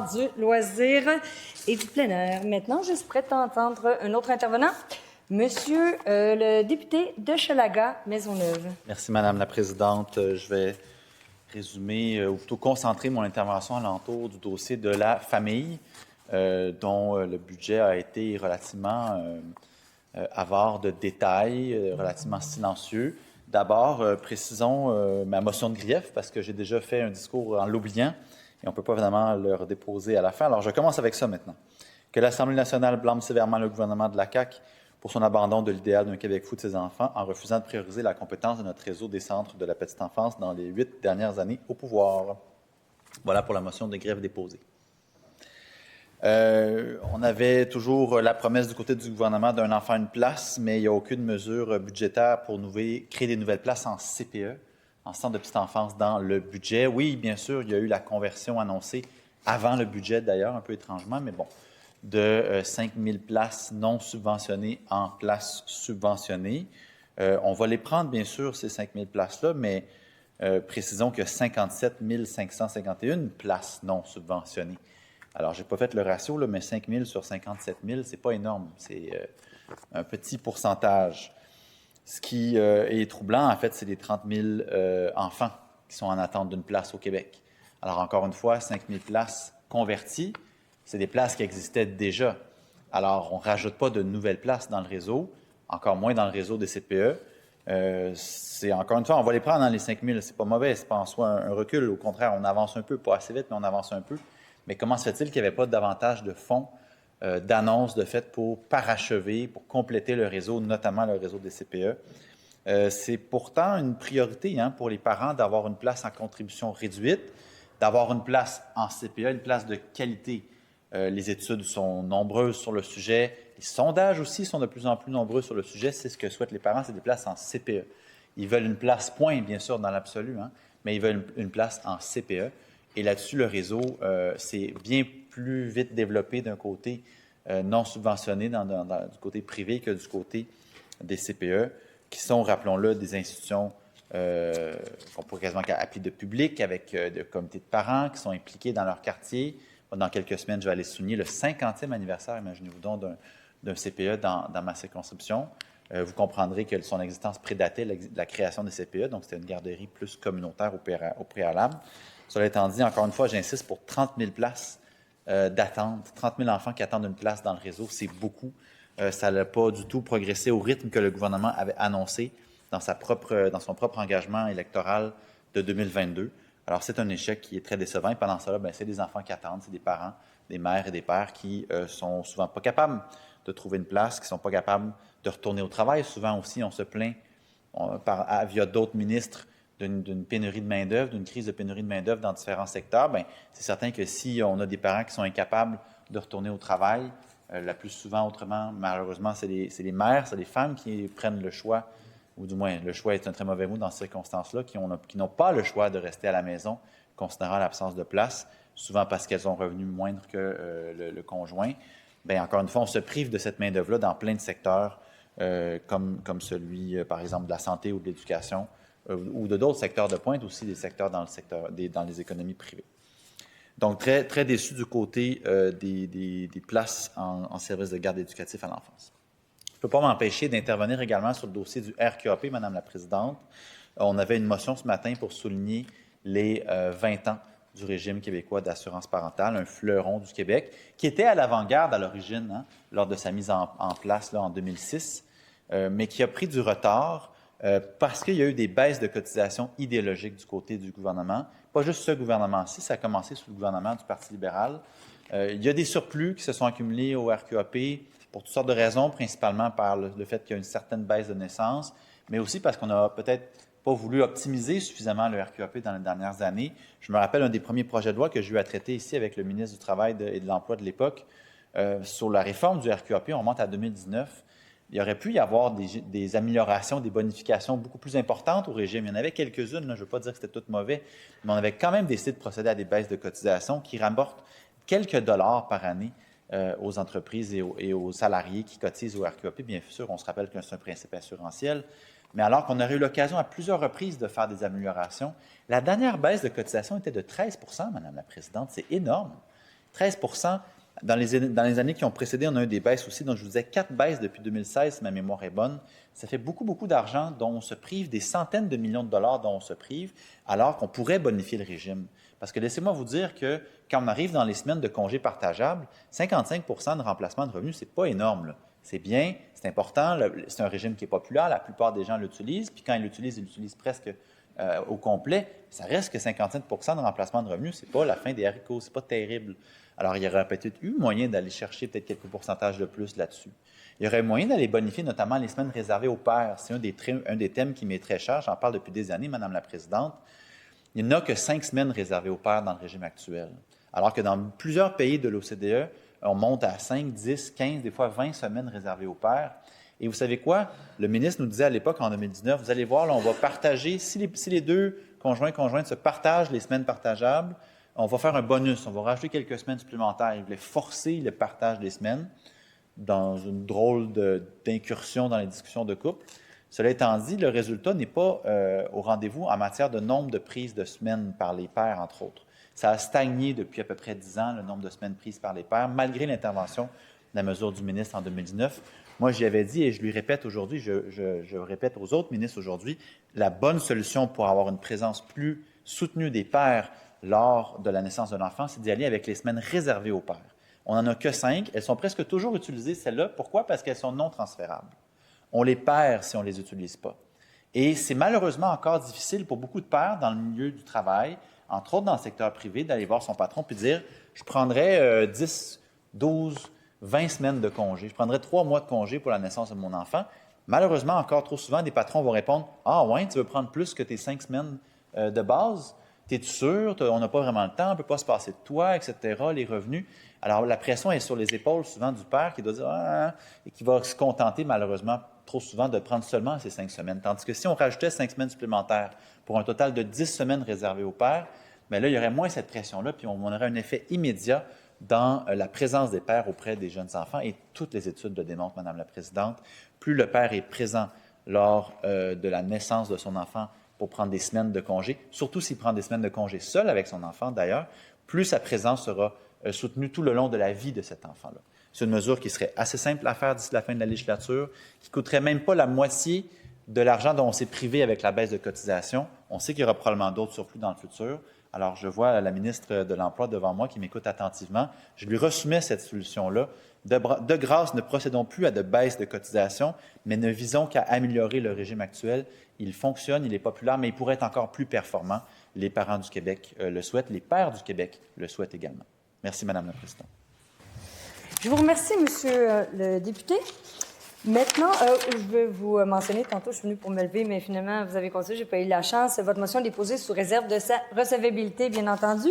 Du loisir et du plein air. Maintenant, je suis prête à entendre un autre intervenant, Monsieur le député de Hochelaga-Maisonneuve. Merci, Madame la Présidente. Je vais résumer ou plutôt concentrer mon intervention alentour du dossier de la famille, dont le budget a été relativement avare de détails, relativement silencieux. D'abord, précisons ma motion de grief, parce que j'ai déjà fait un discours en l'oubliant, et on ne peut pas évidemment le redéposer à la fin. Alors, je commence avec ça maintenant. Que l'Assemblée nationale blâme sévèrement le gouvernement de la CAQ pour son abandon de l'idéal d'un Québec fou de ses enfants en refusant de prioriser la compétence de notre réseau des centres de la petite enfance dans les 8 dernières années au pouvoir. Voilà pour la motion de grève déposée. On avait toujours la promesse du côté du gouvernement d'un enfant une place, mais il n'y a aucune mesure budgétaire pour créer des nouvelles places en CPE, en centre de petite enfance, dans le budget. Oui, bien sûr, il y a eu la conversion annoncée avant le budget, d'ailleurs, un peu étrangement, mais bon, de 5 000 places non subventionnées en places subventionnées. On va les prendre, bien sûr, ces 5 000 places-là, mais précisons que 57 551 places non subventionnées. Alors, je n'ai pas fait le ratio, là, mais 5 000 sur 57 000, ce n'est pas énorme. C'est un petit pourcentage. Ce qui est troublant, en fait, c'est les 30 000 enfants qui sont en attente d'une place au Québec. Alors, encore une fois, 5 000 places converties, c'est des places qui existaient déjà. Alors, on ne rajoute pas de nouvelles places dans le réseau, encore moins dans le réseau des CPE. C'est encore une fois, on va les prendre dans les 5 000. C'est pas mauvais, c'est pas en soi un recul. Au contraire, on avance un peu, pas assez vite, mais on avance un peu. Mais comment se fait-il qu'il n'y avait pas davantage de fonds, d'annonces de fait pour parachever, pour compléter le réseau, notamment le réseau des CPE? C'est pourtant une priorité pour les parents d'avoir une place en contribution réduite, d'avoir une place en CPE, une place de qualité. Les études sont nombreuses sur le sujet. Les sondages aussi sont de plus en plus nombreux sur le sujet. C'est ce que souhaitent les parents, c'est des places en CPE. Ils veulent une place point, bien sûr, dans l'absolu, mais ils veulent une place en CPE. Et là-dessus, le réseau s'est bien plus vite développé d'un côté non subventionné du côté privé que du côté des CPE, qui sont, rappelons-le, des institutions qu'on pourrait quasiment appeler de public, avec des comités de parents qui sont impliqués dans leur quartier. Dans quelques semaines, je vais aller souligner le 50e anniversaire, imaginez-vous donc, d'un CPE dans ma circonscription. Vous comprendrez que son existence prédatait la création des CPE, donc c'était une garderie plus communautaire au préalable. Cela étant dit, encore une fois, j'insiste pour 30 000 places d'attente, 30 000 enfants qui attendent une place dans le réseau, c'est beaucoup. Ça n'a pas du tout progressé au rythme que le gouvernement avait annoncé dans son propre engagement électoral de 2022. Alors, c'est un échec qui est très décevant. Et pendant cela, c'est des enfants qui attendent, c'est des parents, des mères et des pères qui sont souvent pas capables de trouver une place, qui sont pas capables de retourner au travail. Souvent aussi, on se plaint via d'autres ministres d'une pénurie de main-d'œuvre, d'une crise de pénurie de main-d'œuvre dans différents secteurs. C'est certain que si on a des parents qui sont incapables de retourner au travail, la plus souvent, autrement, malheureusement, c'est les mères, c'est les femmes qui prennent le choix, ou du moins, le choix est un très mauvais mot dans ces circonstances-là, qui n'ont pas le choix de rester à la maison, considérant l'absence de place, souvent parce qu'elles ont un revenu moindre que le conjoint. Encore une fois, on se prive de cette main-d'œuvre-là dans plein de secteurs, comme celui, par exemple, de la santé ou de l'éducation, ou de d'autres secteurs de pointe aussi, des secteurs dans les économies privées. Donc, très, très déçu du côté des places en service de garde éducatif à l'enfance. Je ne peux pas m'empêcher d'intervenir également sur le dossier du RQAP, Madame la Présidente. On avait une motion ce matin pour souligner les 20 ans du régime québécois d'assurance parentale, un fleuron du Québec, qui était à l'avant-garde à l'origine, lors de sa mise en place en 2006, mais qui a pris du retard parce qu'il y a eu des baisses de cotisations idéologiques du côté du gouvernement. Pas juste ce gouvernement-ci, ça a commencé sous le gouvernement du Parti libéral. Il y a des surplus qui se sont accumulés au RQAP pour toutes sortes de raisons, principalement par le fait qu'il y a une certaine baisse de naissance, mais aussi parce qu'on n'a peut-être pas voulu optimiser suffisamment le RQAP dans les dernières années. Je me rappelle un des premiers projets de loi que j'ai eu à traiter ici avec le ministre du Travail et de l'Emploi de l'époque sur la réforme du RQAP. On remonte à 2019. Il aurait pu y avoir des améliorations, des bonifications beaucoup plus importantes au régime. Il y en avait quelques-unes, je ne veux pas dire que c'était tout mauvais, mais on avait quand même décidé de procéder à des baisses de cotisations qui rapportent quelques dollars par année aux entreprises et aux salariés qui cotisent au RQAP. Bien sûr, on se rappelle que c'est un principe assurantiel, mais alors qu'on aurait eu l'occasion à plusieurs reprises de faire des améliorations, la dernière baisse de cotisation était de 13 Madame la Présidente. C'est énorme. 13 dans les années qui ont précédé, on a eu des baisses aussi. Donc, je vous disais 4 baisses depuis 2016, si ma mémoire est bonne. Ça fait beaucoup, beaucoup d'argent dont on se prive, des centaines de millions de dollars dont on se prive, alors qu'on pourrait bonifier le régime. Parce que laissez-moi vous dire que quand on arrive dans les semaines de congés partageables, 55 de remplacement de revenus, c'est pas énorme, là. C'est bien, c'est important, c'est un régime qui est populaire, la plupart des gens l'utilisent, puis quand ils l'utilisent presque au complet. Ça reste que 57 de remplacement de revenus, c'est pas la fin des haricots, c'est pas terrible. Alors, il y aurait peut-être eu moyen d'aller chercher peut-être quelques pourcentages de plus là-dessus. Il y aurait moyen d'aller bonifier notamment les semaines réservées aux pères. C'est un des thèmes qui m'est très cher, j'en parle depuis des années, Madame la Présidente. Il n'y en a que 5 semaines réservées aux pères dans le régime actuel. Alors que dans plusieurs pays de l'OCDE, on monte à 5, 10, 15, des fois 20 semaines réservées aux pères. Et vous savez quoi? Le ministre nous disait à l'époque, en 2019, vous allez voir, là, on va partager, si les deux conjointes se partagent les semaines partageables, on va faire un bonus, on va rajouter quelques semaines supplémentaires. Il voulait forcer le partage des semaines dans une drôle d'incursion dans les discussions de couple. Cela étant dit, le résultat n'est pas au rendez-vous en matière de nombre de prises de semaines par les pères, entre autres. Ça a stagné depuis à peu près 10 ans, le nombre de semaines prises par les pères, malgré l'intervention de la mesure du ministre en 2019. Moi, j'y avais dit, et je lui répète aujourd'hui, je répète aux autres ministres aujourd'hui, la bonne solution pour avoir une présence plus soutenue des pères lors de la naissance de l'enfant, c'est d'y aller avec les semaines réservées aux pères. On n'en a que 5. Elles sont presque toujours utilisées, celles-là. Pourquoi? Parce qu'elles sont non transférables. On les perd si on ne les utilise pas. Et c'est malheureusement encore difficile pour beaucoup de pères dans le milieu du travail, entre autres dans le secteur privé, d'aller voir son patron et dire « je prendrais 10, 12, 20 semaines de congé. Je prendrais 3 mois de congé pour la naissance de mon enfant. » Malheureusement, encore trop souvent, des patrons vont répondre « ah ouais, tu veux prendre plus que tes 5 semaines de base? T'es-tu sûr? On n'a pas vraiment le temps, on ne peut pas se passer de toi, etc., les revenus. » Alors, la pression est sur les épaules souvent du père qui doit dire « ah » et qui va se contenter malheureusement trop souvent de prendre seulement ces 5 semaines. Tandis que si on rajoutait 5 semaines supplémentaires pour un total de 10 semaines réservées au père, bien là, il y aurait moins cette pression-là, puis on aurait un effet immédiat dans la présence des pères auprès des jeunes enfants. Et toutes les études le démontrent, Madame la Présidente. Plus le père est présent lors de la naissance de son enfant pour prendre des semaines de congé, surtout s'il prend des semaines de congé seul avec son enfant d'ailleurs, plus sa présence sera soutenue tout le long de la vie de cet enfant-là. C'est une mesure qui serait assez simple à faire d'ici la fin de la législature, qui ne coûterait même pas la moitié de l'argent dont on s'est privé avec la baisse de cotisation. On sait qu'il y aura probablement d'autres surplus dans le futur. Alors, je vois la ministre de l'Emploi devant moi qui m'écoute attentivement. Je lui ressoumets cette solution-là. De grâce, ne procédons plus à de baisses de cotisation, mais ne visons qu'à améliorer le régime actuel. Il fonctionne, il est populaire, mais il pourrait être encore plus performant. Les parents du Québec le souhaitent, les pères du Québec le souhaitent également. Merci, Madame la Présidente. Je vous remercie, Monsieur le député. Maintenant, je vais vous mentionner, tantôt je suis venue pour me lever, mais finalement, vous avez constaté, je n'ai pas eu la chance. Votre motion est déposée sous réserve de sa recevabilité, bien entendu.